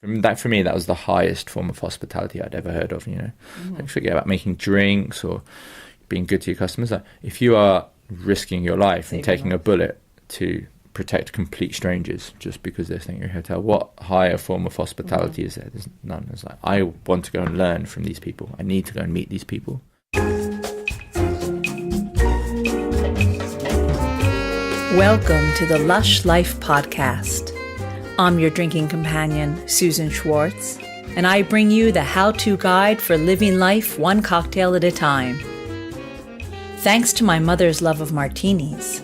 That for me, that was the highest form of hospitality I'd ever heard of. Like, forget about making drinks or being good to your customers. Like, if you are risking your life and taking a bullet to protect complete strangers just because they're staying at your hotel, what higher form of hospitality is there? There's none. It's like, I want to go and learn from these people. I need to go and meet these people. Welcome to the Lush Life podcast. I'm your drinking companion, Susan Schwartz, and I bring you the how-to guide for living life one cocktail at a time. Thanks to my mother's love of martinis,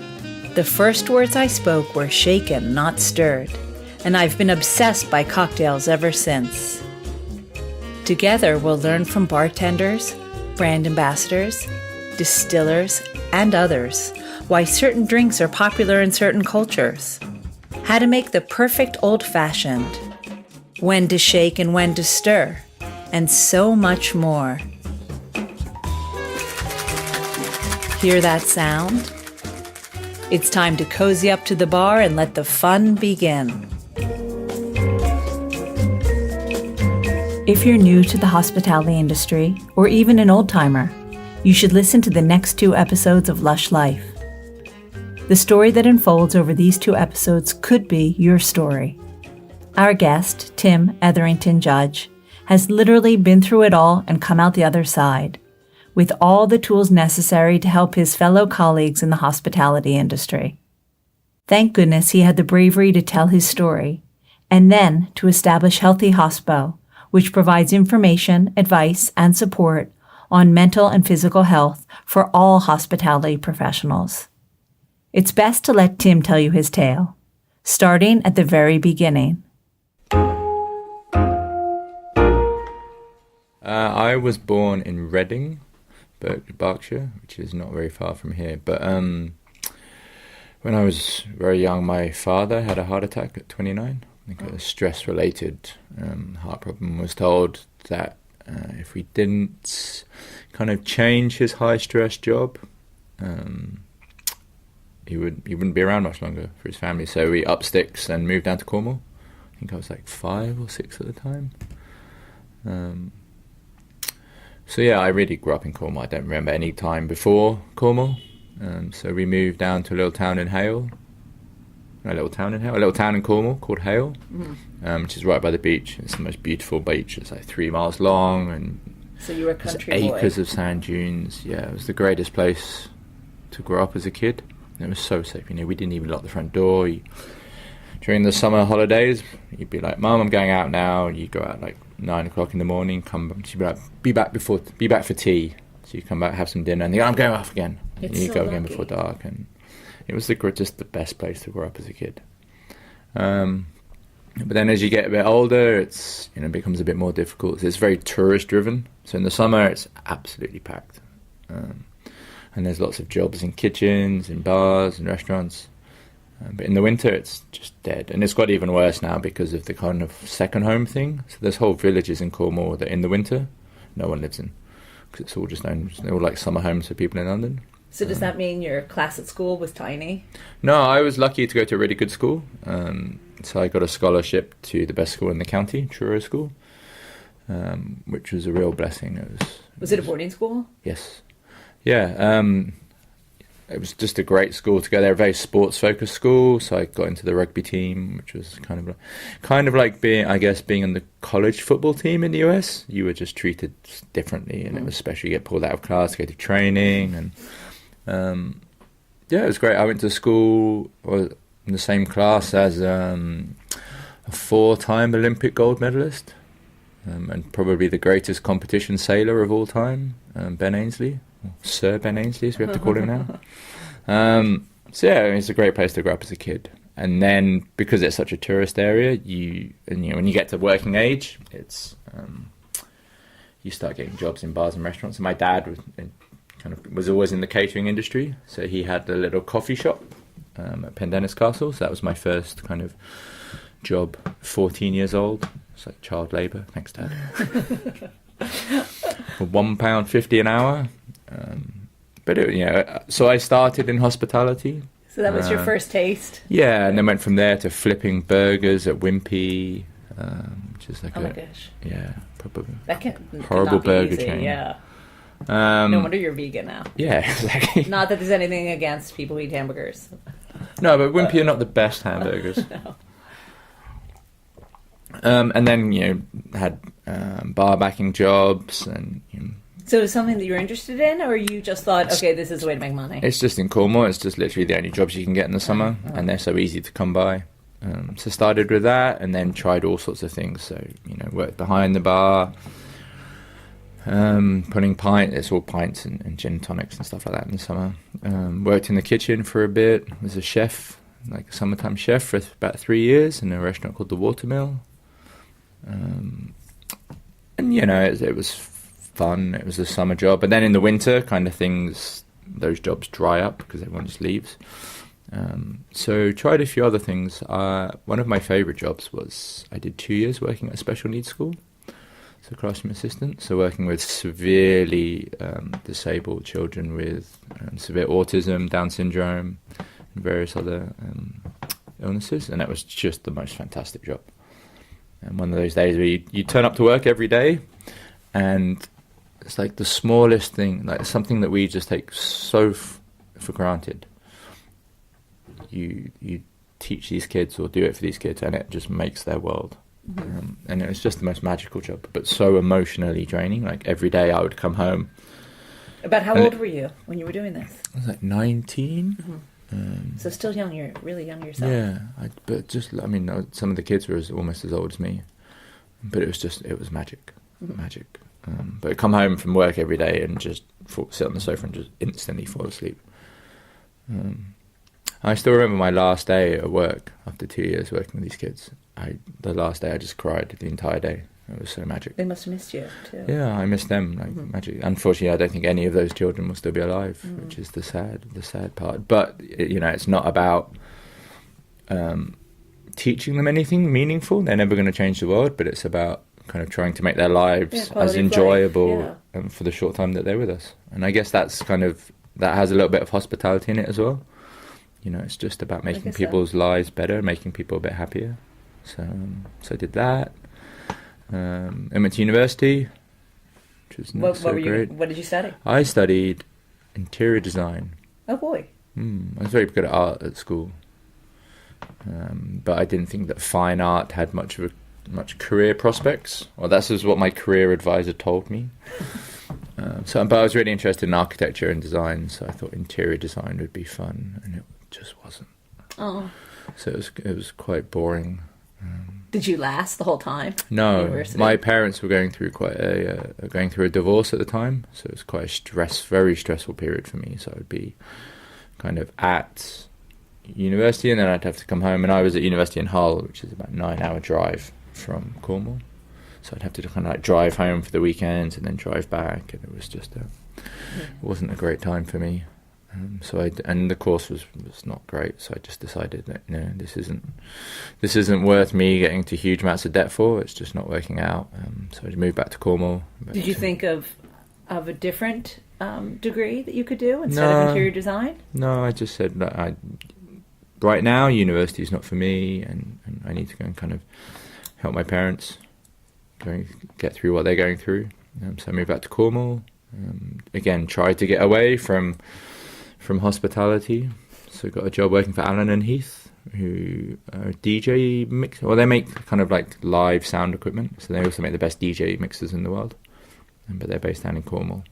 the first words I spoke were shaken, not stirred, and I've been obsessed by cocktails ever since. Together, we'll learn from bartenders, brand ambassadors, distillers, and others why certain drinks are popular in certain cultures, how to make the perfect old-fashioned, when to shake and when to stir, and so much more. Hear that sound? It's time to cozy up to the bar and let the fun begin. If you're new to the hospitality industry, or even an old-timer, you should listen to the next 2 episodes of Lush Life. The story that unfolds over these 2 episodes could be your story. Our guest, Tim Etherington-Judge, has literally been through it all and come out the other side, with all the tools necessary to help his fellow colleagues in the hospitality industry. Thank goodness he had the bravery to tell his story, and then to establish Healthy Hospo, which provides information, advice, and support on mental and physical health for all hospitality professionals. It's best to let Tim tell you his tale, starting at the very beginning. I was born in Reading, Berkshire, which is not very far from here. But when I was very young, my father had a heart attack at 29. I think it was stress-related heart problem. Was told that if we didn't kind of change his high-stress job, he wouldn't be around much longer for his family. So we up sticks and moved down to Cornwall. I think I was like 5 or 6 at the time. So yeah, I really grew up in Cornwall. I don't remember any time before Cornwall. So we moved down to a little town in Cornwall called Hale, which is right by the beach. It's the most beautiful beach. It's like 3 miles long, and So you were a country acres boy. of sand dunes. Yeah, it was the greatest place to grow up as a kid. It was so safe. We didn't even lock the front door. During the summer holidays, you'd be like, "Mum, I'm going out now." You go out like 9 o'clock in the morning. Come back. She'd be like, "Be back for tea." So you come back, have some dinner, and you go, "I'm going off again." And you go again before dark. And it was just the best place to grow up as a kid. But then as you get a bit older, it becomes a bit more difficult. It's very tourist driven. So in the summer, it's absolutely packed. And there's lots of jobs in kitchens, in bars, and restaurants. But in the winter, it's just dead. And it's got even worse now because of the kind of second home thing. So there's whole villages in Cornwall that in the winter, no one lives in. Because it's all just owned, they're all like summer homes for people in London. So does that mean your class at school was tiny? No, I was lucky to go to a really good school. So I got a scholarship to the best school in the county, Truro School, which was a real blessing. Was it a boarding school? Yes. Yeah, it was just a great school to go there. A very sports-focused school, so I got into the rugby team, which was kind of like being in the college football team in the US. You were just treated differently, and it was special. You get pulled out of class to go to training, and it was great. I went to school in the same class as a 4-time Olympic gold medalist, and probably the greatest competition sailor of all time, Ben Ainsley. Sir Ben Ainsley, as we have to call him now. So yeah, it's a great place to grow up as a kid. And then because it's such a tourist area, when you get to working age, it's you start getting jobs in bars and restaurants. And my dad was always in the catering industry, so he had a little coffee shop at Pendennis Castle. So that was my first kind of job. 14 years old. It's like child labour. Thanks, Dad. For £1.50 an hour. So I started in hospitality. So that was your first taste? Yeah, and then went from there to flipping burgers at Wimpy, which is like Oh my gosh. Yeah, probably. That horrible could not be burger easy, chain. Yeah. No wonder you're vegan now. Yeah, exactly. Not that there's anything against people who eat hamburgers. No, but Wimpy are not the best hamburgers. No. And then, had bar backing jobs and... So it was something that you were interested in, or you just thought, okay, this is a way to make money? It's just in Cornwall. It's just literally the only jobs you can get in the summer, and they're so easy to come by. So started with that, and then tried all sorts of things. So, worked behind the bar, putting it's all pints and gin and tonics and stuff like that in the summer. Worked in the kitchen for a bit. Was a chef, like a summertime chef, for about 3 years in a restaurant called the Watermill. And it was fun. It was a summer job, but then in the winter, kind of those jobs dry up because everyone just leaves. So tried a few other things. One of my favourite jobs was I did 2 years working at a special needs school, so classroom assistant. So working with severely disabled children with severe autism, Down syndrome, and various other illnesses, and that was just the most fantastic job. And one of those days where you turn up to work every day, and it's like the smallest thing, like something that we just take so for granted. You teach these kids or do it for these kids, and it just makes their world. Mm-hmm. And it was just the most magical job, but so emotionally draining. Like every day I would come home. About how old were you when you were doing this? I was like 19. Mm-hmm. So still young, you're really young yourself. Yeah, some of the kids were almost as old as me, but it was magic, magic. But I'd come home from work every day and just sit on the sofa and just instantly fall asleep. I still remember my last day at work after 2 years working with these kids. The last day I just cried the entire day. It was so magic. They must have missed you too. Yeah, I missed them magic. Unfortunately, I don't think any of those children will still be alive, which is the sad part. But it's not about teaching them anything meaningful. They're never going to change the world, but it's about kind of trying to make their lives as enjoyable for the short time that they're with us. And I guess that has a little bit of hospitality in it as well. It's just about making people's lives better, making people a bit happier. So I did that. I went to university, which was not so great. What did you study? I studied interior design. Oh boy! I was very good at art at school, but I didn't think that fine art had much career prospects. Well, that's what my career advisor told me. But I was really interested in architecture and design, so I thought interior design would be fun, and it just wasn't. Oh. So it was quite boring. Did you last the whole time? No, my parents were going through a divorce at the time, so it was quite a very stressful period for me. So I would be kind of at university, and then I'd have to come home, and I was at university in Hull, which is about a 9-hour drive from Cornwall. So I'd have to kind of like drive home for the weekends and then drive back, and it was just it wasn't a great time for me. And the course was not great, so I just decided that this isn't worth me getting into huge amounts of debt for. It's just not working out. So I moved back to Cornwall. Did you think of a different degree that you could do instead of interior design? No, I just said that right now university is not for me, and I need to go and kind of help my parents get through what they're going through. So I moved back to Cornwall. Again, tried to get away from hospitality, so got a job working for Allen and Heath, who are DJ mix. Well, they make kind of like live sound equipment, so they also make the best DJ mixers in the world. But they're based down in Cornwall.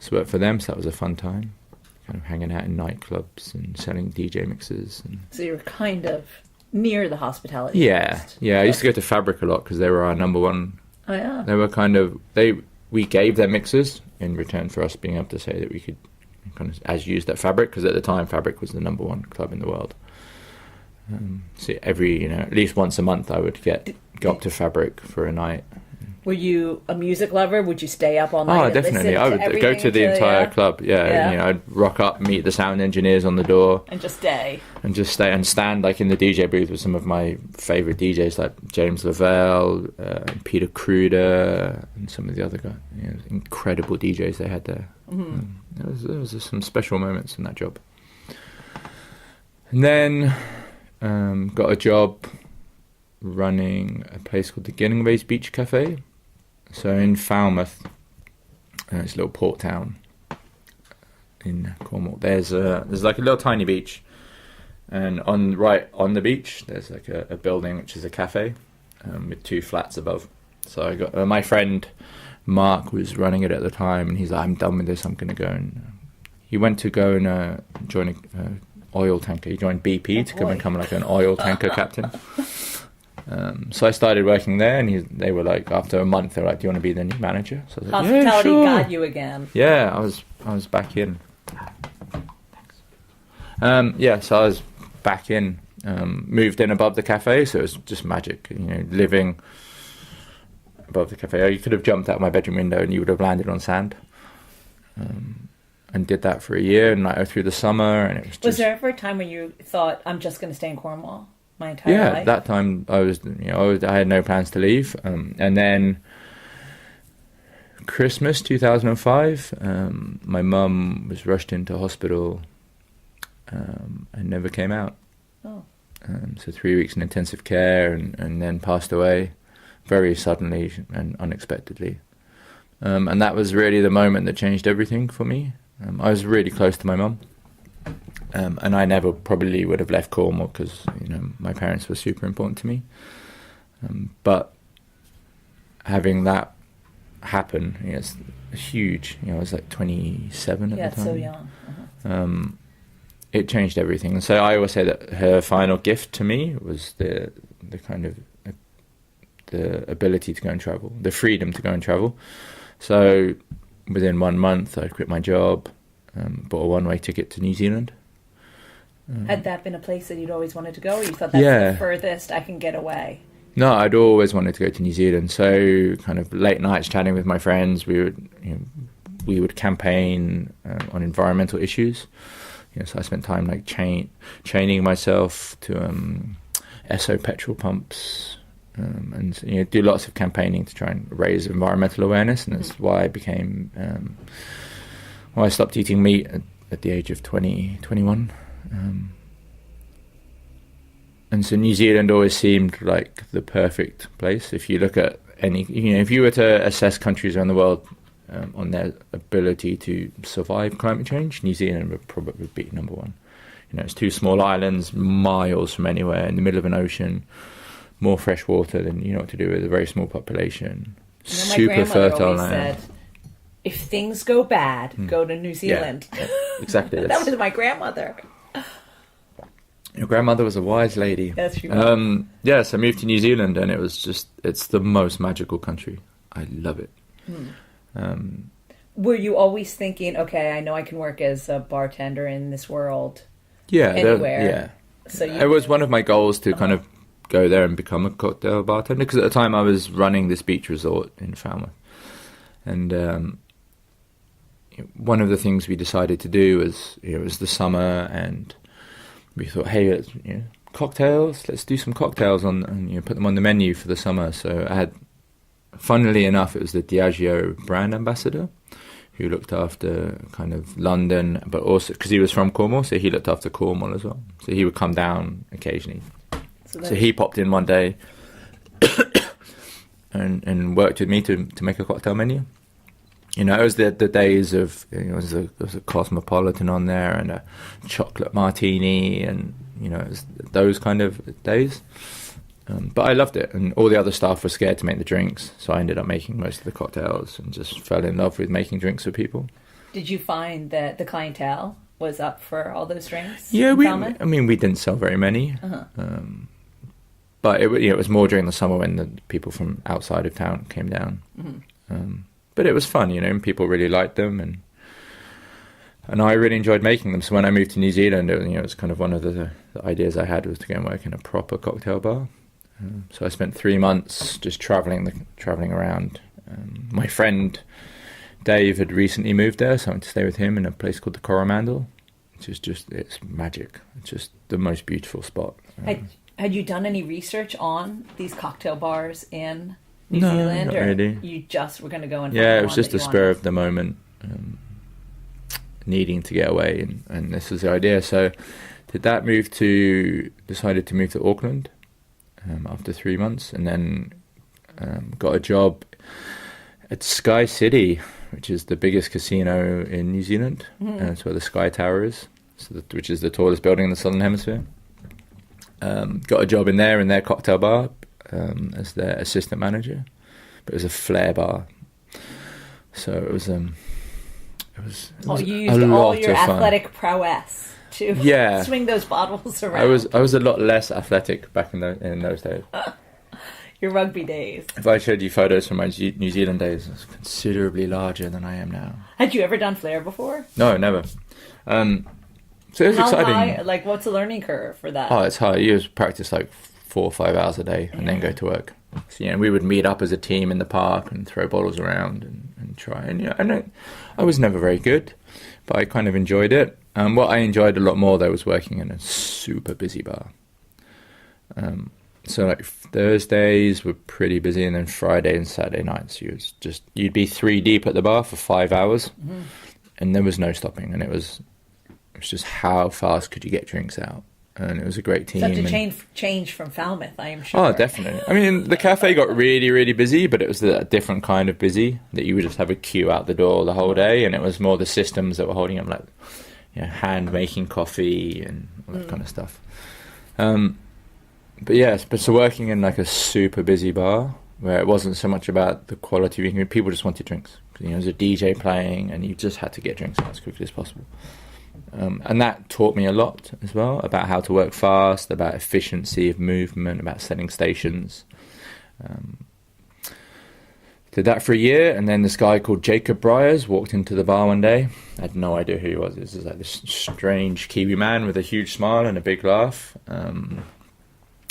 So worked for them. So that was a fun time, kind of hanging out in nightclubs and selling DJ mixers. So you were kind of near the hospitality. Yeah. I used to go to Fabric a lot because they were our number one. Oh yeah. They were we gave them mixers in return for us being able to say that we could kind of as used at Fabric, because at the time Fabric was the number one club in the world. So every at least once a month I would go up to Fabric for a night. Were you a music lover? Would you stay up all night? Oh, definitely. I would go to the entire club. Yeah. I'd rock up, meet the sound engineers on the door, and just stay and stand like in the DJ booth with some of my favorite DJs like James Lavelle, Peter Kruder, and some of the other guys. Incredible DJs they had there. Mm-hmm. There was some special moments in that job. And then got a job running a place called the Guinea Beach Cafe. So in Falmouth, it's a little port town in Cornwall. There's like a little tiny beach, and on the beach there's like a building which is a cafe with 2 flats above. So I got my friend Mark was running it at the time, and he's like, I'm done with this, I'm going to go. And he went to go and join an oil tanker. He joined BP to become like an oil tanker captain. So I started working there, and they were like, after a month, they were like, do you want to be the new manager? So I was like, Hospitality yeah, sure. got you again. Yeah, I was back in. So I was back in, moved in above the cafe, so it was just magic, living above the cafe. You could have jumped out my bedroom window and you would have landed on sand. And did that for a year, and like through the summer, and it was just... Was there ever a time when you thought, I'm just going to stay in Cornwall my entire life? Yeah, that time I had no plans to leave. And then Christmas 2005, my mum was rushed into hospital and never came out. Oh. So 3 weeks in intensive care, and then passed away very suddenly and unexpectedly. And that was really the moment that changed everything for me. I was really close to my mum, and I never probably would have left Cornwall because my parents were super important to me. But having that happen, it's huge. I was like 27 at the time. Yeah, so young. Uh-huh. It changed everything. And so I always say that her final gift to me was the kind of the ability to go and travel, the freedom to go and travel. So within 1 month, I quit my job, bought a one-way ticket to New Zealand. Had that been a place that you'd always wanted to go, or you thought that's the furthest I can get away? No, I'd always wanted to go to New Zealand. So kind of late nights chatting with my friends, we would campaign on environmental issues. So I spent time like training myself to Esso petrol pumps. And do lots of campaigning to try and raise environmental awareness, and that's why I became I stopped eating meat at the age of 21. And so New Zealand always seemed like the perfect place. If you look at if you were to assess countries around the world on their ability to survive climate change, New Zealand would probably be number one. It's 2 small islands, miles from anywhere, in the middle of an ocean. More fresh water than you know what to do with a very small population. Super fertile land. Said, if things go bad, go to New Zealand. Yeah, exactly. That was my grandmother. Your grandmother was a wise lady. Yes, she was. So I moved to New Zealand, and it's the most magical country. I love it. Were you always thinking, okay, I know I can work as a bartender in this world? Yeah. Anywhere. So it was one of my goals to kind of go there and become a cocktail bartender, because at the time I was running this beach resort in Falmouth, and one of the things we decided to do was it was the summer, and we thought, hey, cocktails, let's do some cocktails and put them on the menu for the summer. So I had, funnily enough, it was the Diageo brand ambassador who looked after kind of London, but also because he was from Cornwall, so he looked after Cornwall as well. So he would come down occasionally. So he popped in one day and worked with me to make a cocktail menu. It was the days of, there was a Cosmopolitan on there and a chocolate martini, and it was those kind of days. But I loved it, and all the other staff were scared to make the drinks, so I ended up making most of the cocktails and just fell in love with making drinks for people. Did you find that the clientele was up for all those drinks? Yeah, we didn't sell very many. Uh-huh. But it was more during the summer when the people from outside of town came down. Mm-hmm. But it was fun, and people really liked them, and I really enjoyed making them. So when I moved to New Zealand, it was kind of one of the ideas I had was to go and work in a proper cocktail bar. So I spent 3 months just traveling around. My friend Dave had recently moved there, so I went to stay with him in a place called the Coromandel, which is it's magic. It's just the most beautiful spot. Had you done any research on these cocktail bars in New Zealand? Not or really. You just were going to go and find it was just a spur of the moment, needing to get away, and this was the idea. So decided to move to Auckland, after 3 months, and then got a job at Sky City, which is the biggest casino in New Zealand. That's where the Sky Tower is, which is the tallest building in the Southern Hemisphere. Got a job in their cocktail bar as their assistant manager, but it was a flair bar, so it was you used all your athletic prowess to swing those bottles around. I was a lot less athletic back in those days. Your rugby days. If I showed you photos from my New Zealand days, I was considerably larger than I am now. Had you ever done flair before? No, never. So it was exciting. High, what's the learning curve for that? Oh, it's hard. You just practice 4 or 5 hours a day and then go to work. So, we would meet up as a team in the park and throw bottles around and try. And I was never very good, but I kind of enjoyed it. What I enjoyed a lot more, though, was working in a super busy bar. So Thursdays were pretty busy, and then Friday and Saturday nights you'd be 3 deep at the bar for 5 hours, and there was no stopping. And it was just how fast could you get drinks out, and it was a great team. Such a change from Falmouth, I am sure. Oh, definitely. I mean, the cafe got really, really busy, but it was a different kind of busy that you would just have a queue out the door the whole day, and it was more the systems that were holding them, hand making coffee and all that kind of stuff. But so working in a super busy bar where it wasn't so much about the quality of drinks, people just wanted drinks. There was a DJ playing, and you just had to get drinks out as quickly as possible. And that taught me a lot as well about how to work fast, about efficiency of movement, about setting stations. Did that for a year, and then this guy called Jacob Briers walked into the bar one day. I had no idea who he was. This is this strange Kiwi man with a huge smile and a big laugh.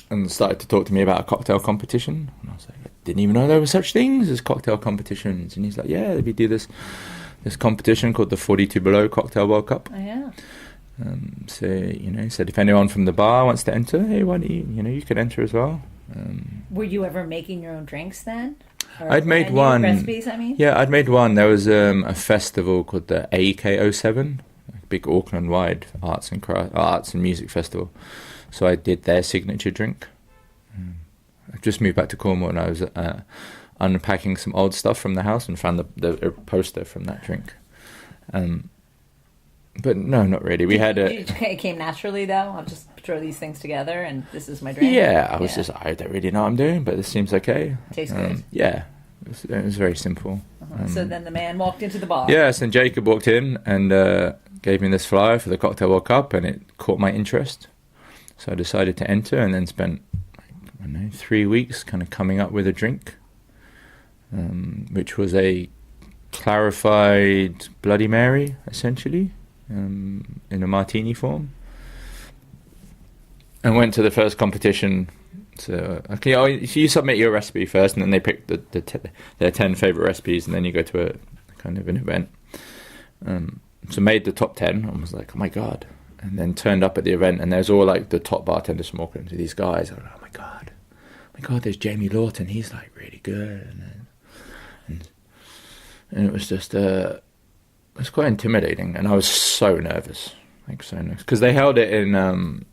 And started to talk to me about a cocktail competition. And I was like, I didn't even know there were such things as cocktail competitions. And he's like, yeah, we do this competition called the 42 Below Cocktail World Cup. Oh, yeah. So, he said, if anyone from the bar wants to enter, hey, why don't you can enter as well. Were you ever making your own drinks then? I'd made one. Recipes, I mean? Yeah, I'd made one. There was a festival called the AK07, a big Auckland-wide arts and music festival. So I did their signature drink. I just moved back to Cornwall, and I was unpacking some old stuff from the house and found the poster from that drink. But no, not really. It came naturally, though. I'll just throw these things together, and this is my drink. Yeah, I don't really know what I'm doing, but this seems okay. Tastes good. Yeah, it was very simple. So then the man walked into the bar. Yes, and Jacob walked in and gave me this flyer for the Cocktail World Cup, and it caught my interest. So I decided to enter, and then spent 3 weeks kind of coming up with a drink, which was a clarified Bloody Mary, essentially, in a martini form. And went to the first competition. So you submit your recipe first, and then they pick their 10 favourite recipes, and then you go to a kind of an event. So made the top 10, and was like, oh my God. And then turned up at the event, and there's all the top bartenders from Auckland. These guys, oh my god, there's Jamie Lawton. He's really good, and it was just it was quite intimidating, and I was so nervous, because they held it in a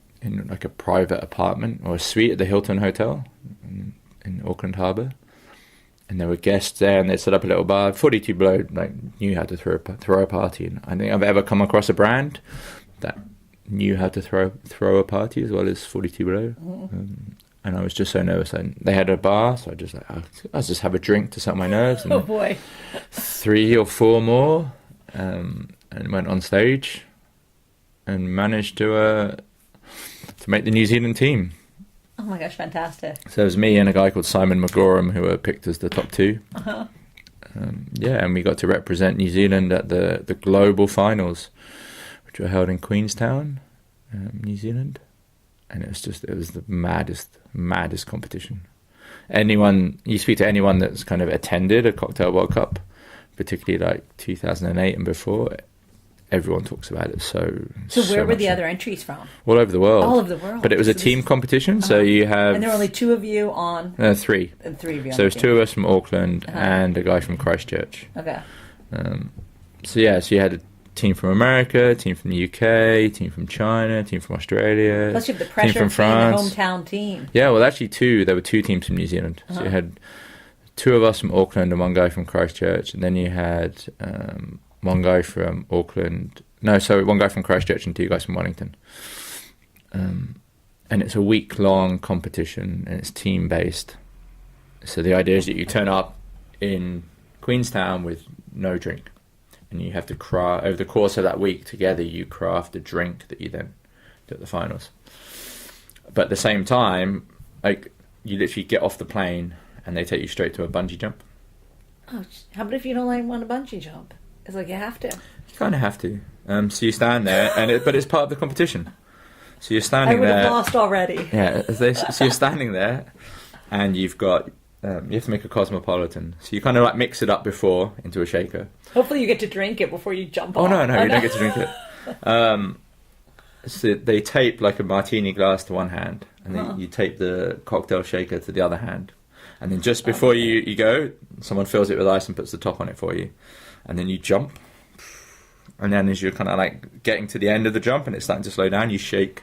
private apartment or a suite at the Hilton Hotel in Auckland Harbour, and there were guests there, and they set up a little bar. 42 Below knew how to throw a party, and I don't think I've ever come across a brand that knew how to throw a party as well as 42 Below. And I was just so nervous. They had a bar, so I'll just have a drink to settle my nerves. And oh boy. 3 or 4 more, and went on stage and managed to make the New Zealand team. Oh my gosh, fantastic. So it was me and a guy called Simon McGorum who were picked as the top 2. And we got to represent New Zealand at the global finals, which were held in Queenstown, New Zealand. And it was the maddest competition. You speak to anyone that's kind of attended a Cocktail World Cup, particularly 2008 and before, everyone talks about it. So where were the other entries from? All over the world. All over the world. But it was a team competition, so you have... And there were only 2 of you on... 3. And 3 of you on So there's 2 of us from Auckland and a guy from Christchurch. Okay. So you had team from America, team from the UK, team from China, team from Australia. Plus you have the pressure team from of being the France. hometown team. Yeah, well, actually there were 2 teams from New Zealand. So you had 2 of us from Auckland and 1 guy from Christchurch, and then you had 1 guy from Auckland. No, sorry, 1 guy from Christchurch and 2 guys from Wellington. And it's a week-long competition, and it's team-based. So the idea is that you turn up in Queenstown with no drink, and you have to craft, over the course of that week together, you craft a drink that you then do at the finals. But at the same time, like, you literally get off the plane and they take you straight to a bungee jump. Oh, how about if you don't like want to bungee jump? It's like you have to. You kind of have to. So you stand there, but it's part of the competition. So you're standing there. I would have lost already. Yeah, so you're standing there, and you've got you have to make a cosmopolitan. So you kind of like mix it up before into a shaker. Hopefully you get to drink it before you jump off. No, you don't get to drink it. So they tape like a martini glass to one hand, and then you tape the cocktail shaker to the other hand. And then just before you go, someone fills it with ice and puts the top on it for you. And then you jump. And then as you're kind of like getting to the end of the jump and it's starting to slow down, you shake,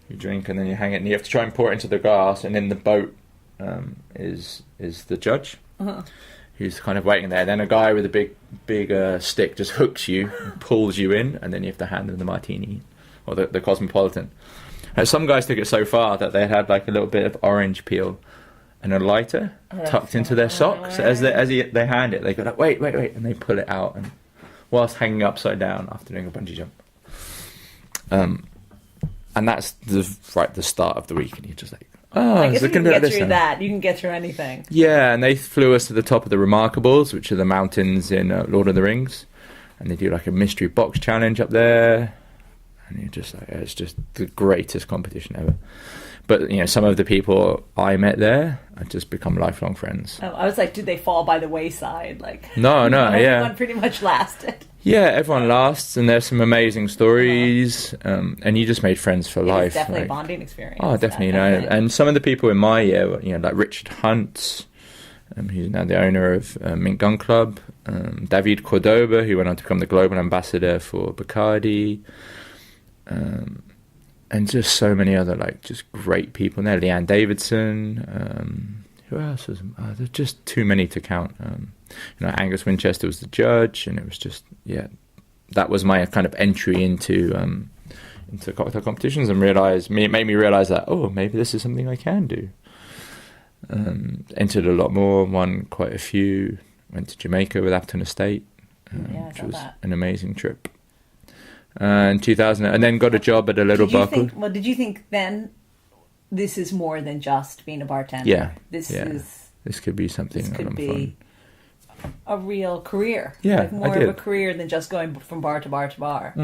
you drink, and then you hang it. And you have to try and pour it into the glass. And in the boat is the judge, who's kind of waiting there. Then a guy with a big stick just hooks you and pulls you in. And then you have to hand them the martini or the cosmopolitan. And some guys took it so far that they had like a little bit of orange peel and a lighter tucked into their socks. As they hand it, they go like, wait, and they pull it out, and whilst hanging upside down after doing a bungee jump. And that's the start of the week, and you're just like, I guess you can get through that. You can get through anything. Yeah, and they flew us to the top of the Remarkables, which are the mountains in Lord of the Rings, and they do like a mystery box challenge up there, and you're just like, it's just the greatest competition ever. But, you know, some of the people I met there have just become lifelong friends. Oh, I was like, did they fall by the wayside? Like, no, yeah. Everyone pretty much lasted. Yeah, everyone lasts, and there's some amazing stories, and you just made friends for life. It's definitely a bonding experience. Oh, definitely. You know, and some of the people in my year, you know, like Richard Hunt, who's now the owner of Mint Gun Club, David Cordoba, who went on to become the global ambassador for Bacardi, and just so many other, like, just great people there. Leanne Davidson. Who else was? There's just too many to count. You know, Angus Winchester was the judge, and it was just, yeah, that was my kind of entry into cocktail competitions, and it made me realize that, oh, maybe this is something I can do. Entered a lot more, won quite a few. Went to Jamaica with Apton Estate, which was an amazing trip. In 2000, and then got a job at a little bar. Did you think then this is more than just being a bartender? Yeah. This could be something. This could be a real career. Yeah, like more of a career than just going from bar to bar to bar.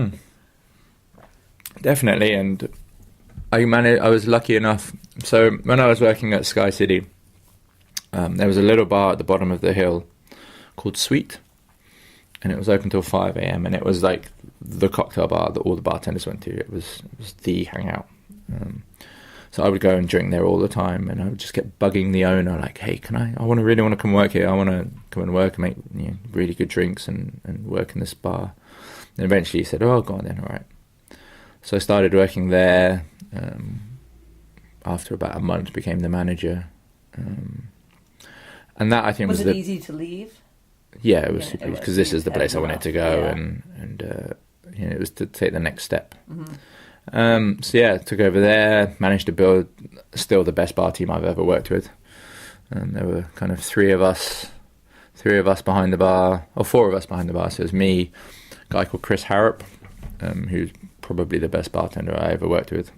Definitely, and I was lucky enough. So when I was working at Sky City, there was a little bar at the bottom of the hill called Sweet, and it was open till 5 a.m. and it was like the cocktail bar that all the bartenders went to. It was the hangout. So I would go and drink there all the time, and I would just get bugging the owner, like, hey, I really want to come work here. I want to come and work and make, you know, really good drinks and work in this bar. And eventually he said, oh, go on then, all right. So I started working there. After about a month, became the manager. And that, I think, was it easy to leave? Yeah, it was super easy, because this is the place I wanted to go, and you know, it was to take the next step. So yeah, took over there, managed to build still the best bar team I've ever worked with. There were kind of three of us behind the bar, or 4 of us behind the bar. So it was me, a guy called Chris Harrop, who's probably the best bartender I ever worked with.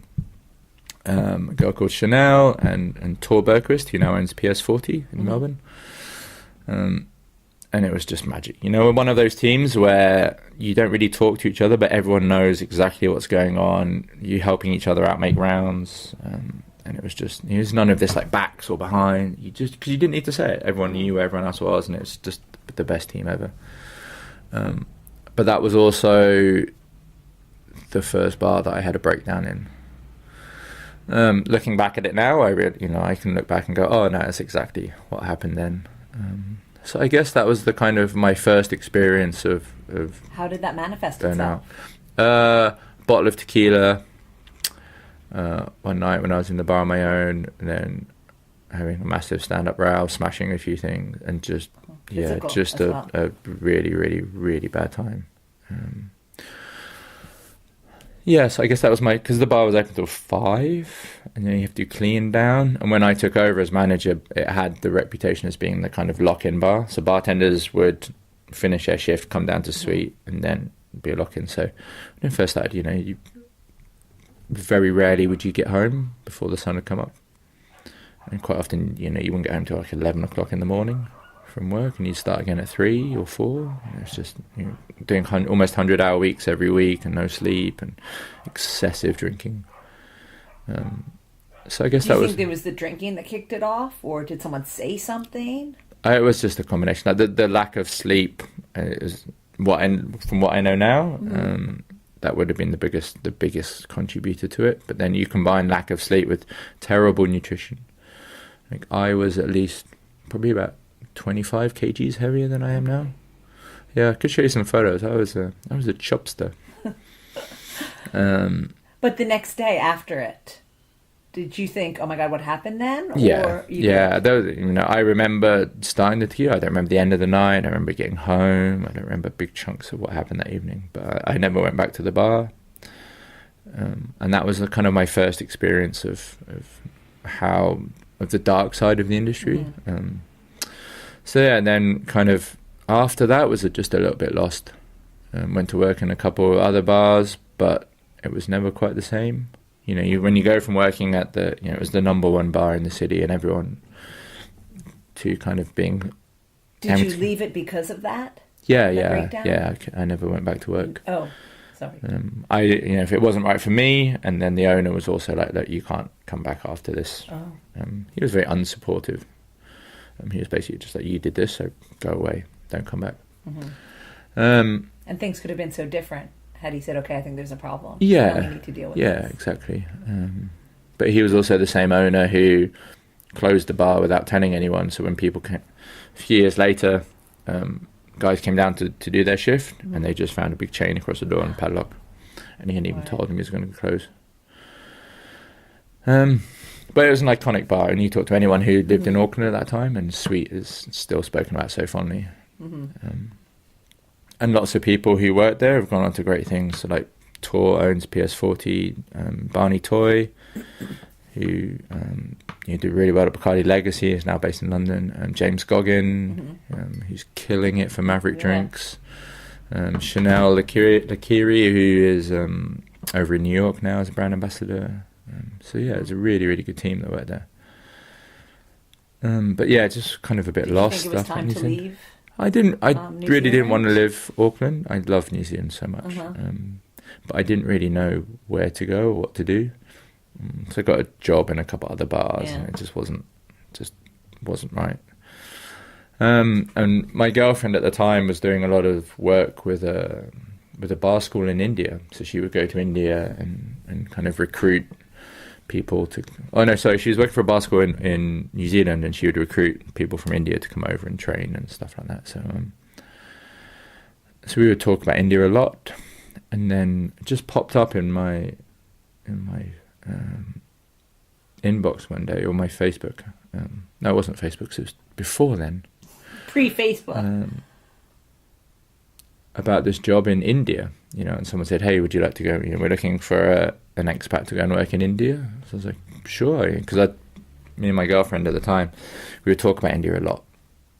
A girl called Chanel, and Tor Berquist, who now owns PS40 in Melbourne. And it was just magic. You know, one of those teams where you don't really talk to each other, but everyone knows exactly what's going on. You're helping each other out, make rounds. And it was just, it was none of this like backs or behind. Because you didn't need to say it. Everyone knew where everyone else was, and it was just the best team ever. But that was also the first bar that I had a breakdown in. Looking back at it now, I can look back and go, oh no, that's exactly what happened then. So I guess that was the kind of my first experience of How did that manifest burnout. itself? Bottle of tequila one night when I was in the bar on my own, and then having a massive stand-up row, smashing a few things, and just Physical just as a, well. a really, really, really bad time. So I guess that was because the bar was open till 5, and then you have to clean down. And when I took over as manager, it had the reputation as being the kind of lock-in bar. So bartenders would finish their shift, come down to suite, and then be a lock-in. So when I first started, you very rarely would you get home before the sun had come up. And quite often, you wouldn't get home till like 11 o'clock in the morning from work, and you'd start again at 3 or 4. It's just doing almost 100-hour weeks every week, and no sleep, and excessive drinking. So I guess Do you that think was. it was the drinking that kicked it off, or did someone say something? It was just a combination. Like the lack of sleep is from what I know now. That would have been the biggest contributor to it. But then you combine lack of sleep with terrible nutrition. Like I was at least probably about 25 kgs heavier than I am now. Yeah, I could show you some photos. I was a chopster. But the next day after it, did you think, "Oh my God, what happened then?" Yeah, I remember starting the tequila. I don't remember the end of the night. I remember getting home. I don't remember big chunks of what happened that evening. But I never went back to the bar. And that was kind of my first experience of the dark side of the industry. And then kind of after that was just a little bit lost. Went to work in a couple of other bars, but it was never quite the same. When you go from working at it was the number one bar in the city, and everyone, to kind of being. Did you leave it because of that? Yeah. I never went back to work. Oh, sorry. If it wasn't right for me, and then the owner was also like, "Look, you can't come back after this." Oh. He was very unsupportive. He was basically just like, "You did this, so go away, don't come back." And things could have been so different had he said, "Okay, I think there's a problem. Yeah, so we need to deal with yeah, this." exactly. But he was also the same owner who closed the bar without telling anyone. So when people came, a few years later, guys came down to do their shift, and they just found a big chain across the door and a padlock, and he hadn't even told them he was going to close. But it was an iconic bar, and you talk to anyone who lived in Auckland at that time, and Sweet is still spoken about so fondly. And lots of people who worked there have gone on to great things. So like Tor owns PS40, Barney Toy, who did really well at Bacardi Legacy, is now based in London. James Goggin, who's killing it for Maverick Drinks. Chanel Lakiri, who is over in New York now as a brand ambassador. It's a really, really good team that worked there. But just kind of a bit lost. Did you think it was time to leave? I really didn't want to live Auckland. I love New Zealand so much. But I didn't really know where to go or what to do. So I got a job in a couple other bars, and it just wasn't right. And my girlfriend at the time was doing a lot of work with a bar school in India. So she would go to India and kind of recruit people to. Oh no, sorry, she was working for a bar school in New Zealand, and she would recruit people from India to come over and train and stuff like that. So we would talk about India a lot, and then it just popped up in my inbox one day, or my Facebook. No, it wasn't Facebook. It was before then. Pre-Facebook. About this job in India, and someone said, "Hey, would you like to go? We're looking for an expat to go and work in India." So I was like, "Sure," because me and my girlfriend at the time, we would talk about India a lot.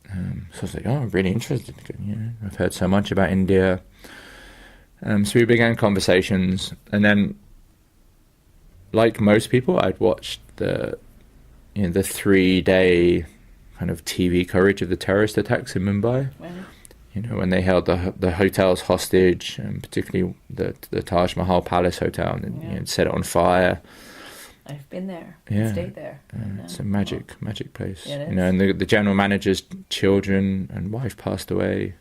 So I was like, "Oh, I'm really interested. I've heard so much about India." So we began conversations, and then, like most people, I'd watched the 3-day kind of TV coverage of the terrorist attacks in Mumbai. Wow. When they held the hotels hostage, and particularly the Taj Mahal Palace Hotel, and set it on fire. I've been there. Yeah. Stayed there. It's a magic place. Yeah, it is. And the general manager's children and wife passed away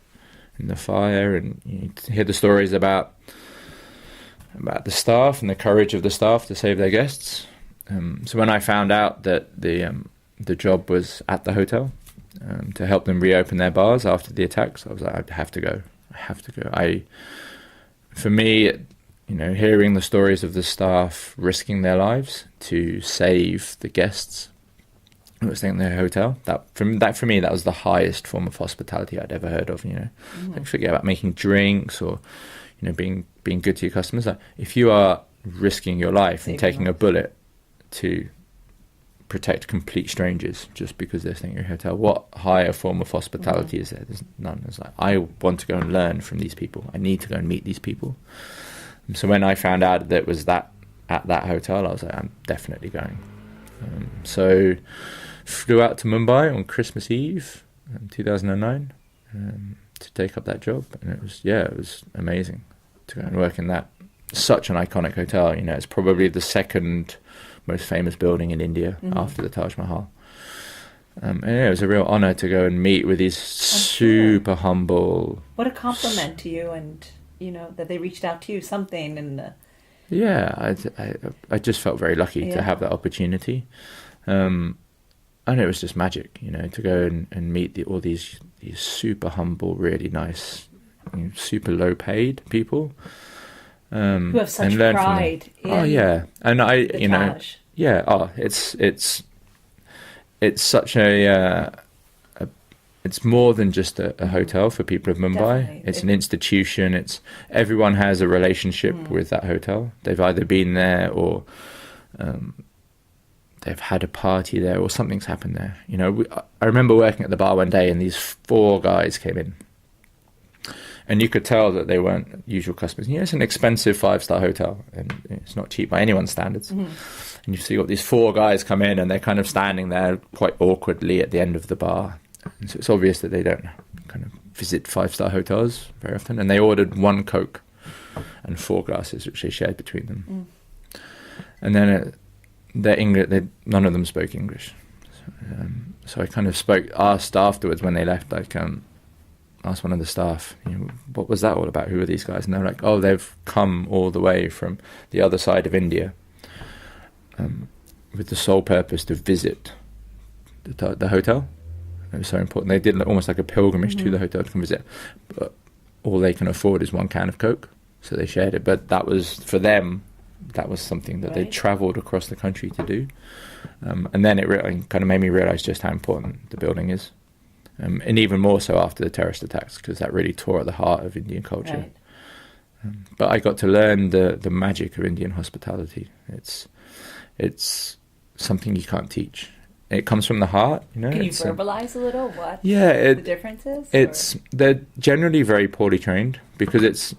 in the fire, and you hear the stories about the staff and the courage of the staff to save their guests. So when I found out that the job was at the hotel, to help them reopen their bars after the attacks. I was like, I have to go. For me, hearing the stories of the staff risking their lives to save the guests who were staying in their hotel, that for me, that was the highest form of hospitality I'd ever heard of. Like, forget about making drinks or being good to your customers. Like, if you are risking your life and taking a bullet to protect complete strangers just because they're staying in your hotel, what higher form of hospitality is there? There's none. It's like, I want to go and learn from these people. I need to go and meet these people. So when I found out that it was that at that hotel, I was like, I'm definitely going. So flew out to Mumbai on Christmas Eve, 2009, to take up that job, and it was amazing to go and work in that. Such an iconic hotel. It's probably the second most famous building in India after the Taj Mahal. And it was a real honor to go and meet with these super humble. What a compliment to you, and that they reached out to you, something. And I just felt very lucky to have that opportunity, and it was just magic, to go and meet all these super humble, really nice, super low paid people. Who have such pride in and I the Taj. It's such it's more than just a hotel for people of Mumbai. Definitely. It's an institution. Everyone has a relationship with that hotel. They've either been there or they've had a party there or something's happened there. I remember working at the bar one day and these 4 guys came in. And you could tell that they weren't usual customers. It's an expensive 5-star hotel, and it's not cheap by anyone's standards. And you've got these 4 guys come in, and they're kind of standing there quite awkwardly at the end of the bar. And so it's obvious that they don't kind of visit 5-star hotels very often. And they ordered 1 Coke and 4 glasses, which they shared between them. And then none of them spoke English. So I kind of asked afterwards when they left, asked one of the staff, what was that all about? Who are these guys? And they're like, oh, they've come all the way from the other side of India with the sole purpose to visit the hotel. It was so important. They did almost like a pilgrimage to the hotel to come visit. But all they can afford is 1 can of Coke, so they shared it. But that was, for them, that was something that they travelled across the country to do. And then it really kind of made me realise just how important the building is. And even more so after the terrorist attacks, because that really tore at the heart of Indian culture. Right. But I got to learn the magic of Indian hospitality. It's something you can't teach. It comes from the heart. Can you verbalize a little what the difference is? They're generally very poorly trained because it's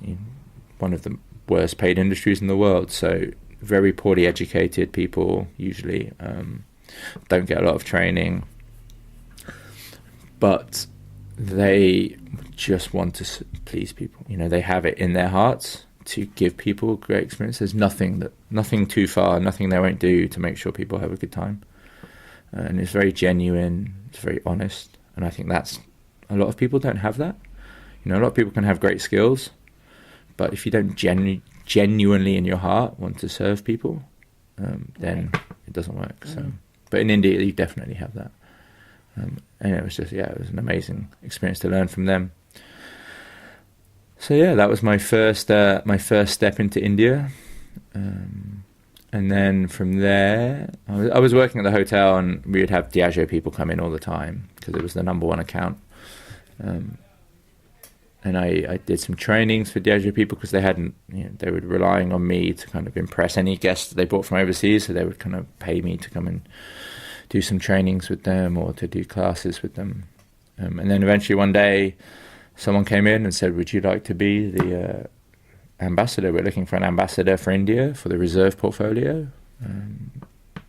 one of the worst paid industries in the world. So very poorly educated people usually don't get a lot of training. But they just want to please people. They have it in their hearts to give people a great experience. There's nothing too far, nothing they won't do to make sure people have a good time. And it's very genuine, it's very honest. And I think a lot of people don't have that. A lot of people can have great skills, but if you don't genuinely in your heart want to serve people, then it doesn't work. So, but in India, you definitely have that. And it was just, it was an amazing experience to learn from them. So that was my first step into India. And then from there, I was working at the hotel, and we would have Diageo people come in all the time because it was the number 1 account. And I did some trainings for Diageo people because they hadn't, they were relying on me to kind of impress any guests that they brought from overseas. So they would kind of pay me to come and do some trainings with them or to do classes with them. And then eventually one day someone came in and said, would you like to be the ambassador? We're looking for an ambassador for India for the reserve portfolio.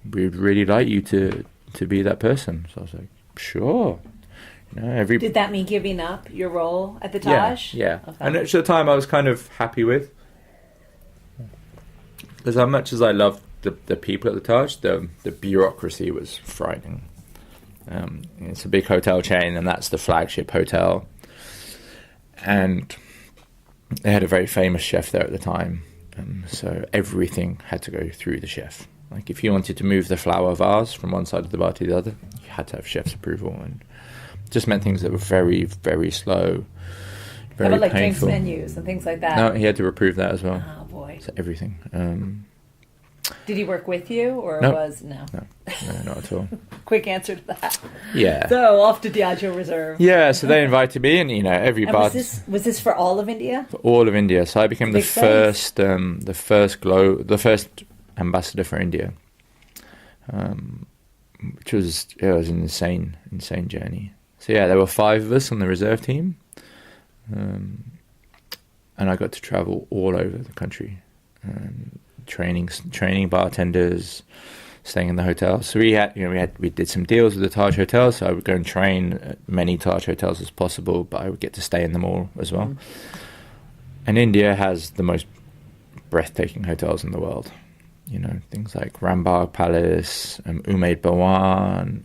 We'd really like you to be that person. So I was like, sure. Did that mean giving up your role at the Taj? Yeah. Okay. And at the time I was kind of happy with. Because as much as I loved the people at the Taj, the bureaucracy was frightening. It's a big hotel chain, and that's the flagship hotel. And they had a very famous chef there at the time, so everything had to go through the chef. Like if you wanted to move the flower vase from one side of the bar to the other, you had to have chef's approval. And just meant things that were very, very slow, very How about like painful. drinks menus and things like that? No, he had to approve that as well. Oh boy. So everything. Did he work with you, or No. No, not at all. Quick answer to that. Yeah. So off to Diageo Reserve. Yeah, so they invited me, and every And bar was this for all of India? for all of India. So I became the Big place. first ambassador for India, which was an insane journey. So yeah, there were 5 of us on the reserve team, and I got to travel all over the country, training bartenders, staying in the hotels. So we did some deals with the Taj hotels. So I would go and train at many Taj hotels as possible, but I would get to stay in them all as well. And India has the most breathtaking hotels in the world. Things like Rambagh Palace, Umaid Bhawan.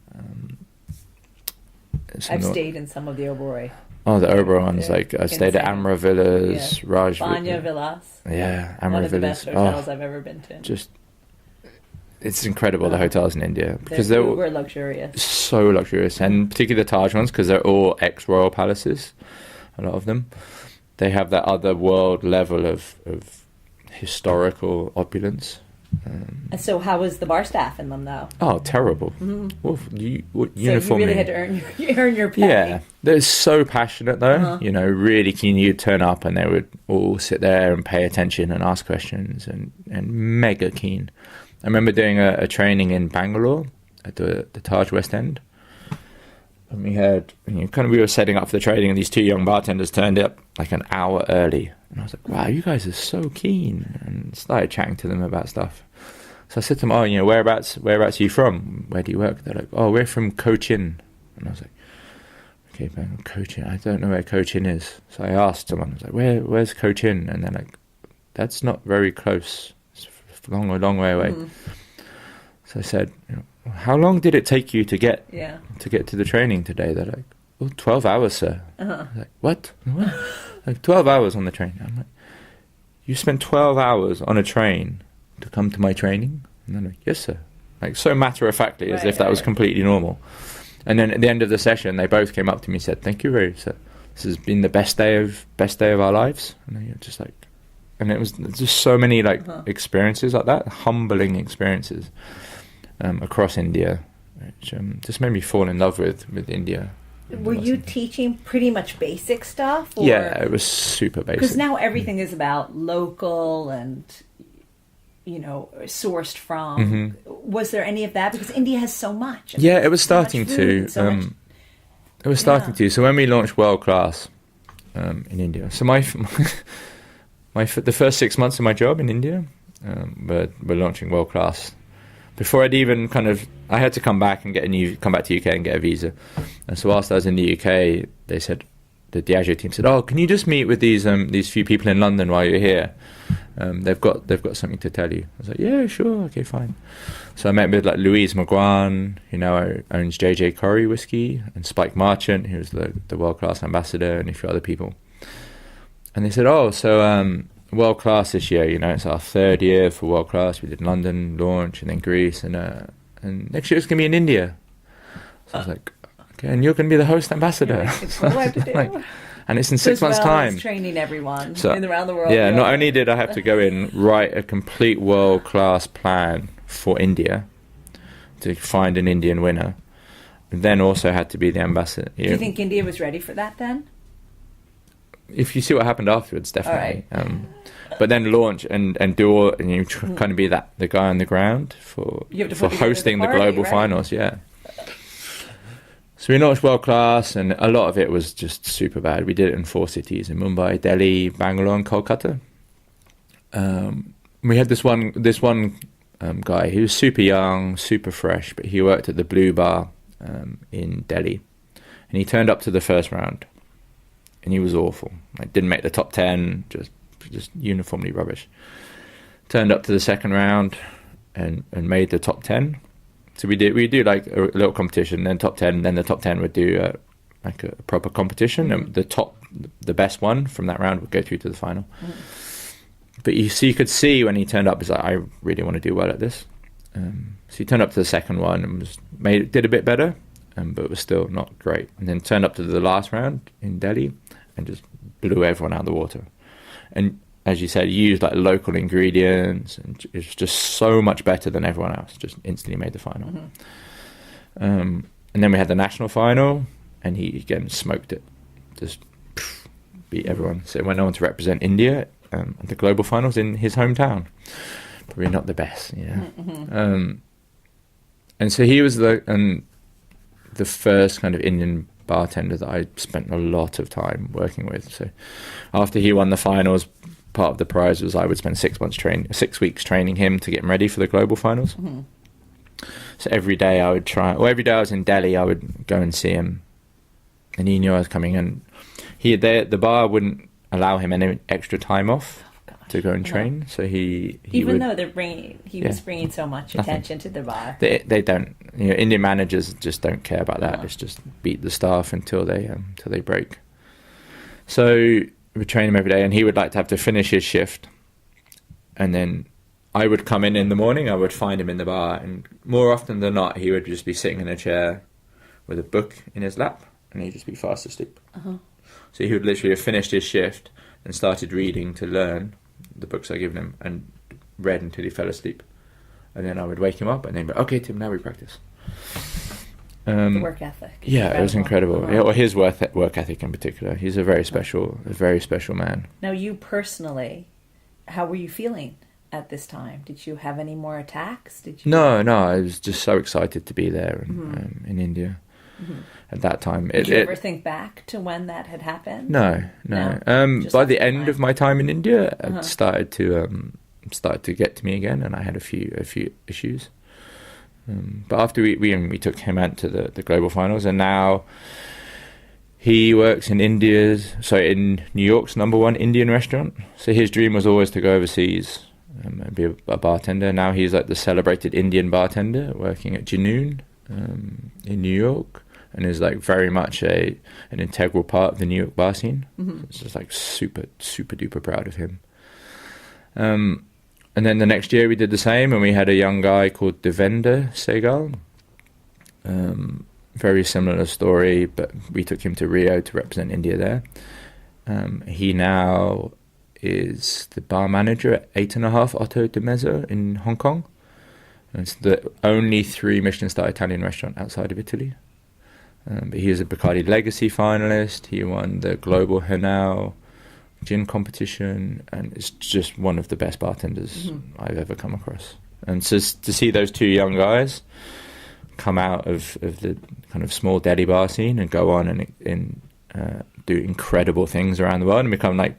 I've stayed in some of the Oberoi. Oh, the Oberoi's, I stayed at Insane. Amra Villas, Yeah. Raj Banya Villas. Yeah, One Amra of the Villas. best hotels I've ever been to. Just, it's incredible, the hotels in India, because They're they're uber luxurious. so luxurious, and particularly the Taj ones, because they're all ex-royal palaces, a lot of them. They have that other world level of historical opulence. And so how was the bar staff in them, though? Oh, terrible. Well, So you uniformly. really had to earn your pay. Yeah, they're so passionate though. Really keen. You'd turn up and they would all sit there and pay attention and ask questions and mega keen. I remember doing a training in Bangalore at the Taj West End, and we had we were setting up for the training, and these 2 young bartenders turned up like an hour early, and I was like, wow, you guys are so keen, and started chatting to them about stuff. So I said to them, oh, whereabouts are you from? Where do you work? They're like, oh, we're from Cochin. And I was like, okay, man, Cochin. I don't know where Cochin is. So I asked someone, I was like, where's Cochin? And they're like, that's not very close. It's a long way away. So I said, how long did it take you to get to the training today? They're like, oh, 12 hours, sir. I was like, what? Like 12 hours on the train. I'm like, you spent 12 hours on a train to come to my training? And they're like, yes, sir. Like, so matter-of-factly, as if that was completely normal. And then at the end of the session, they both came up to me and said, thank you very much, sir. This has been the best day of our lives. And they were just like, and it was just so many experiences like that, humbling experiences across India, which just made me fall in love with India. Were you teaching pretty much basic stuff? Or? Yeah, it was super basic. Because now everything is about local and, sourced from. Was there any of that? Because India has so much. Yeah, it was starting to. It was starting to. So when we launched World Class in India, so the first 6 months of my job in India, we're launching World Class. Before I'd even I had to come back to UK and get a visa. And so whilst I was in the UK, they said, the Diageo team said, oh, can you just meet with these few people in London while you're here? They've got something to tell you. I was like, yeah, sure, okay, fine. So I met with like Louise McGuan, who owns JJ Corrie whiskey, and Spike Marchant, who's the World Class ambassador, and a few other people. And they said, oh, so World Class this year, it's our 3rd year for World Class. We did London launch and then Greece, and next year it's going to be in India. So I was like, okay, and you're going to be the host ambassador. What do I have to do? And it's in 6 months' time. Training everyone around the world. Yeah, not only did I have to go in, write a complete world-class plan for India to find an Indian winner, and then also had to be the ambassador. Do you think India was ready for that then? If you see what happened afterwards, definitely. But then launch and do all, and you kind of be the guy on the ground for hosting the global finals. Yeah. So we launched World Class, and a lot of it was just super bad. We did it in 4 cities: in Mumbai, Delhi, Bangalore, and Kolkata. We had this one guy. He was super young, super fresh, but he worked at the Blue Bar in Delhi, and he turned up to the first round, and he was awful. Like, didn't make the top 10, just uniformly rubbish. Turned up to the second round and made the top 10. So we do like a little competition, then top 10, then the top 10 would do like a proper competition, and the best one from that round would go through to the final. But you could see when he turned up, he's like, I really want to do well at this. So he turned up to the second one and did a bit better, but it was still not great. And then turned up to the last round in Delhi and just blew everyone out of the water. And as you said, used like local ingredients, and it's just so much better than everyone else. Just instantly made the final. And then we had the national final, and he again smoked it, just beat everyone. So went on to represent India at the global finals in his hometown. Probably not the best, and so he was the first kind of Indian bartender that I spent a lot of time working with. So after he won the finals, part of the prize was I would spend 6 weeks training him to get him ready for the global finals. So every day I would every day I was in Delhi, I would go and see him, and he knew I was coming in. The bar wouldn't allow him any extra time off to go and train. So he though he was bringing so much attention to the bar. They don't, Indian managers just don't care about that. It's just beat the staff until they break. So we train him every day, and he would like to have to finish his shift, and then I would come in the morning. I would find him in the bar, and more often than not, he would just be sitting in a chair with a book in his lap, and he'd just be fast asleep. So he would literally have finished his shift and started reading to learn the books I given him, and read until he fell asleep. And then I would wake him up, and then be, okay, Tim, now we practice. The work ethic. Yeah, it was incredible. Yeah, well, his work ethic in particular. He's a very special man. Now, you personally, how were you feeling at this time? Did you have any more attacks? No, I was just so excited to be there in India. At that time. Did you ever think back to when that had happened? No. By the end of my time in India, it started to get to me again, and I had a few issues. But after we took him out to the global finals, and now he works in in New York's #1 Indian restaurant. So his dream was always to go overseas and be a bartender. Now he's like the celebrated Indian bartender working at Junoon in New York, and is like very much an integral part of the New York bar scene. So it's just like super duper proud of him. And then the next year we did the same, and we had a young guy called Devender Segal. Very similar story, but we took him to Rio to represent India there. He now is the bar manager at 8.5 Auto de Mezzo in Hong Kong. And it's the only 3 Michelin-star Italian restaurant outside of Italy. But he is a Bacardi Legacy finalist. He won the Global Hanau gin competition, and it's just one of the best bartenders I've ever come across. And so to see those 2 young guys come out of the kind of small Delhi bar scene and go on and do incredible things around the world and become like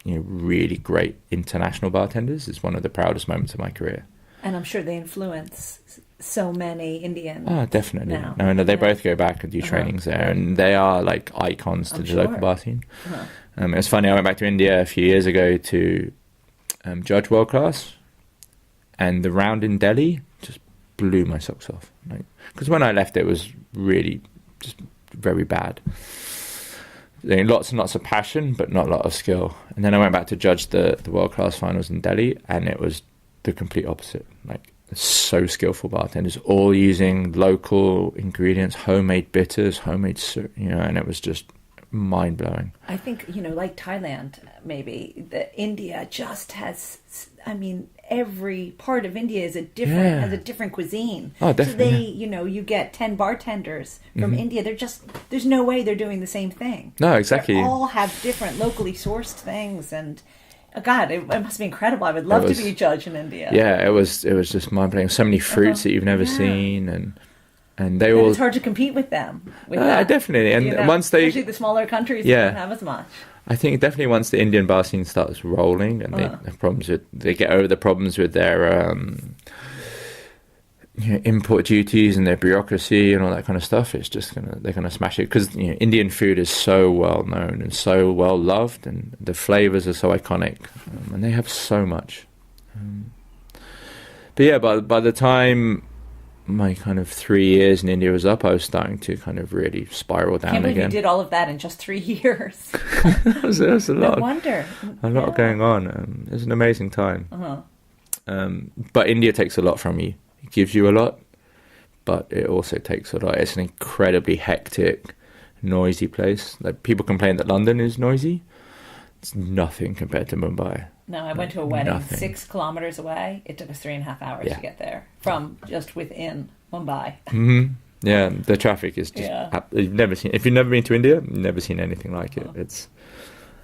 really great international bartenders is one of the proudest moments of my career. And I'm sure they influence so many Indians. Oh, definitely. No, they both go back and do trainings there, and they are like icons to the local bar scene. It was funny, I went back to India a few years ago to judge World Class, and the round in Delhi just blew my socks off. Because when I left, it was really just very bad. Lots and lots of passion, but not a lot of skill. And then I went back to judge the World Class finals in Delhi, and it was the complete opposite. Like, so skillful bartenders, all using local ingredients, homemade bitters, homemade, and it was just mind-blowing. I think, like Thailand, maybe, India just has, every part of India is has a different cuisine. Oh, definitely. So you get 10 bartenders from India. There's no way they're doing the same thing. No, exactly. They all have different locally sourced things, and God, it must be incredible. I would love to be a judge in India. Yeah, it was just mind-blowing. So many fruits that you've never seen, and they all... It's hard to compete with them. Definitely. And once they... Especially the smaller countries don't have as much. I think definitely once the Indian bar scene starts rolling, and they get over the problems with their import duties and their bureaucracy and all that kind of stuff, it's just they're gonna smash it, because Indian food is so well known and so well loved, and the flavors are so iconic, and they have so much. But yeah, by the time my kind of 3 years in India was up, I was starting to kind of really spiral down again. You did all of that in just 3 years. That was a lot. No wonder. A lot going on. It was an amazing time. But India takes a lot from you. It gives you a lot, but it also takes a lot. It's an incredibly hectic, noisy place. Like, people complain that London is noisy. It's nothing compared to Mumbai. No, I went to a wedding 6 kilometers away. It took us 3.5 hours to get there from just within Mumbai. Mm-hmm. Yeah, the traffic is just... You've never seen... If you've never been to India, you've never seen anything like it. It's,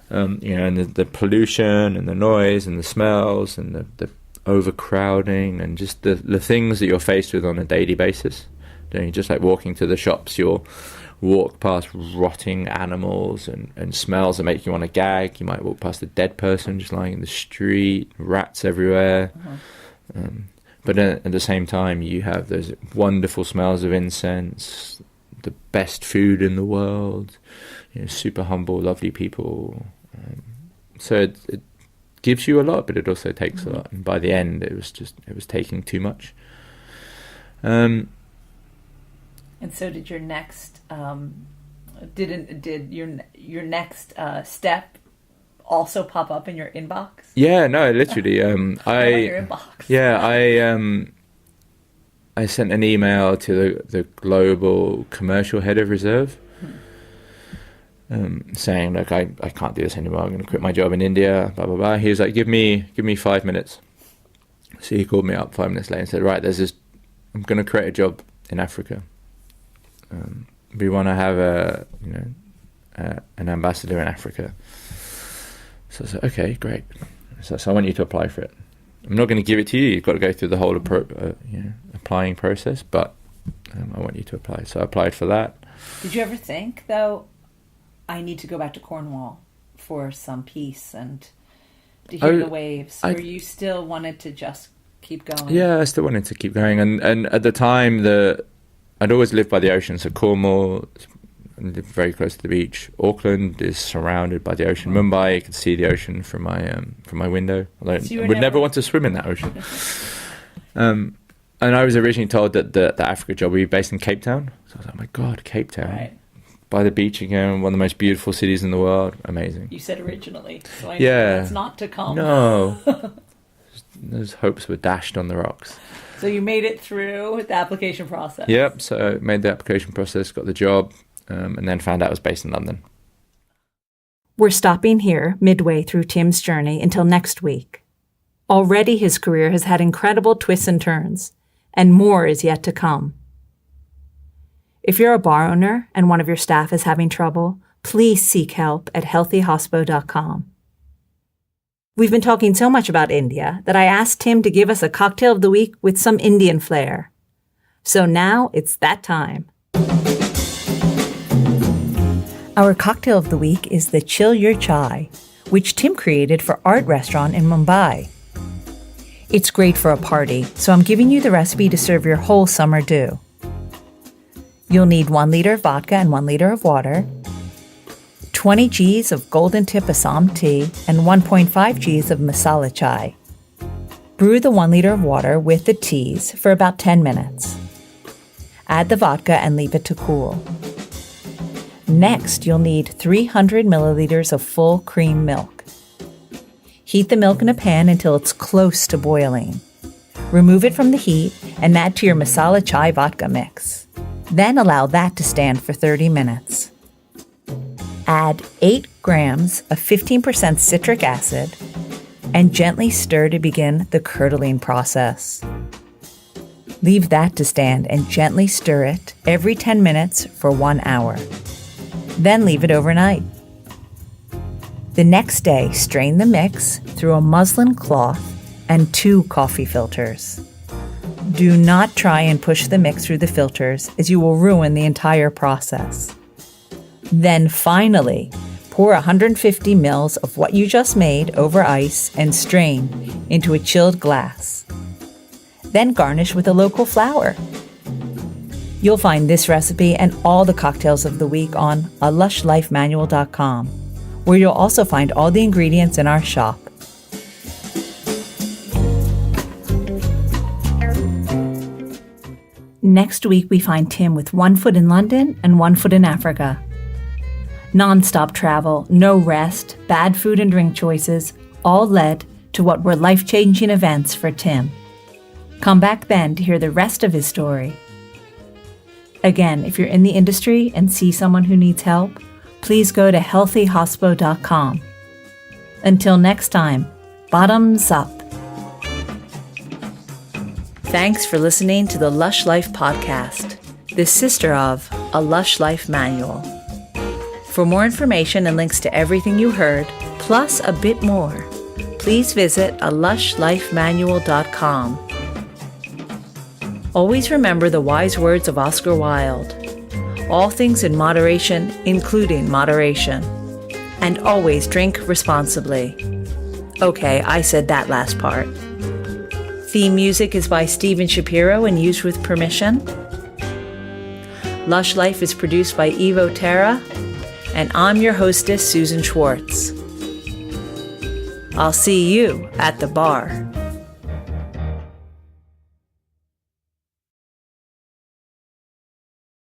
and the pollution and the noise and the smells and the overcrowding and just the things that you're faced with on a daily basis. Just like walking to the shops, you'll walk past rotting animals and smells that make you want to gag. You might walk past a dead person just lying in the street, rats everywhere. But at the same time, you have those wonderful smells of incense, the best food in the world, super humble, lovely people. So it gives you a lot, but it also takes a lot. And by the end, it was taking too much. And so did your next did your next step also pop up in your inbox? Yeah, no, literally. Your inbox. Yeah, I sent an email to the global commercial head of reserve, saying, look, I can't do this anymore. I'm going to quit my job in India. Blah blah blah. He was like, give me 5 minutes. So he called me up 5 minutes later and said, right, I'm going to create a job in Africa. We want to have an ambassador in Africa. So I said, okay, great. So I want you to apply for it. I'm not going to give it to you. You've got to go through the whole applying process, but I want you to apply. So I applied for that. Did you ever think, though, I need to go back to Cornwall for some peace and to hear the waves? Or you still wanted to just keep going? Yeah, I still wanted to keep going. And at the time, I'd always lived by the ocean. So Cornwall, I lived very close to the beach. Auckland is surrounded by the ocean. Mumbai, you could see the ocean from my window. Although I would never want to swim in that ocean. And I was originally told that the Africa job would be based in Cape Town. So I was like, oh my God, Cape Town. Right. By the beach again, one of the most beautiful cities in the world. Amazing. You said originally, so I know that's not to come. No. Those hopes were dashed on the rocks. So you made it through the application process. Yep, so I made the application process, got the job, and then found out it was based in London. We're stopping here midway through Tim's journey until next week. Already his career has had incredible twists and turns, and more is yet to come. If you're a bar owner and one of your staff is having trouble, please seek help at healthyhospo.com. We've been talking so much about India that I asked Tim to give us a cocktail of the week with some Indian flair. So now it's that time. Our cocktail of the week is the Chill Your Chai, which Tim created for Art Restaurant in Mumbai. It's great for a party, so I'm giving you the recipe to serve your whole summer do. You'll need 1 liter of vodka and 1 liter of water, 20 Gs of golden tip Assam tea, and 1.5 Gs of masala chai. Brew the 1 liter of water with the teas for about 10 minutes. Add the vodka and leave it to cool. Next, you'll need 300 milliliters of full cream milk. Heat the milk in a pan until it's close to boiling. Remove it from the heat and add to your masala chai vodka mix. Then allow that to stand for 30 minutes. Add 8 grams of 15% citric acid and gently stir to begin the curdling process. Leave that to stand and gently stir it every 10 minutes for 1 hour. Then leave it overnight. The next day, strain the mix through a muslin cloth and 2 coffee filters. Do not try and push the mix through the filters, as you will ruin the entire process. Then finally, pour 150 ml of what you just made over ice and strain into a chilled glass. Then garnish with a local flower. You'll find this recipe and all the cocktails of the week on lushlifemanual.com, where you'll also find all the ingredients in our shop. Next week, we find Tim with 1 foot in London and 1 foot in Africa. Non-stop travel, no rest, bad food and drink choices, all led to what were life-changing events for Tim. Come back then to hear the rest of his story. Again, if you're in the industry and see someone who needs help, please go to healthyhospo.com. Until next time, bottoms up. Thanks for listening to the Lush Life podcast, the sister of A Lush Life Manual. For more information and links to everything you heard, plus a bit more, please visit alushlifemanual.com. Always remember the wise words of Oscar Wilde. All things in moderation, including moderation. And always drink responsibly. Okay, I said that last part. Theme music is by Steven Shapiro and used with permission. Lush Life is produced by Evo Terra, and I'm your hostess, Susan Schwartz. I'll see you at the bar.